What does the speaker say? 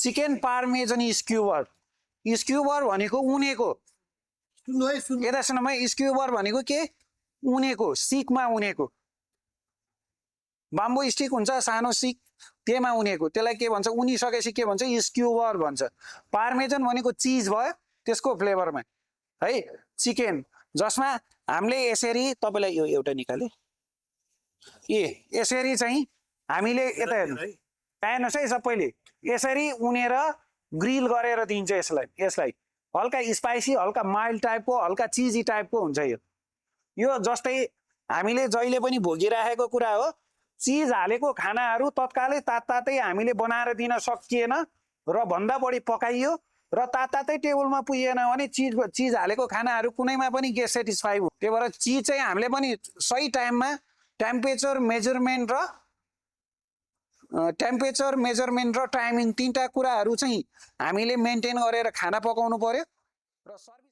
chicken पार्मेजन स्क्युबर भनेको उनेको यता सुन्नु है स्क्युबर भनेको के उनेको सिकमा उनेको बाम्बो स्टिक हुन्छ सानो सिक त्यसमा उनेको त्यसलाई के भन्छ उनिसकेपछि के भन्छ स्क्युबर भन्छ पार्मेजन भनेको चिज भयो त्यसको फ्लेभरमा है चिकन जसमा हामीले यसरी तपाईलाई यो एउटा निकाले यसरी चाहिँ हामीले यता हेर्नुहोस् है सबैले यसरी उनेर ग्रिल गरेर दिन्छ यसलाई हल्का स्पाइसी हल्का माइल्ड टाइपको हल्का चिजी टाइपको हुन्छ यो जस्तै हामीले जहिले पनि भोगिराखेको कुरा हो चिज हालेको खानाहरू तत्कालै तातै हामीले बनाएर दिन सकिएन र भन्दा बढी पकाइयो र तातै टेबलमा पुगेन भने चिज हालेको खानाहरू कुनैमा पनि गेट सेटिस्फाई हो त्यही भएर चिज चाहिँ हामीले पनि सही टाइममा टेम्परेचर मेजरमेन्ट र टाइमिङ तीनटा कुराहरू चाहिँ हामीले मेन्टेन गरेर खाना पकाउनु पर्यो र सर्भिस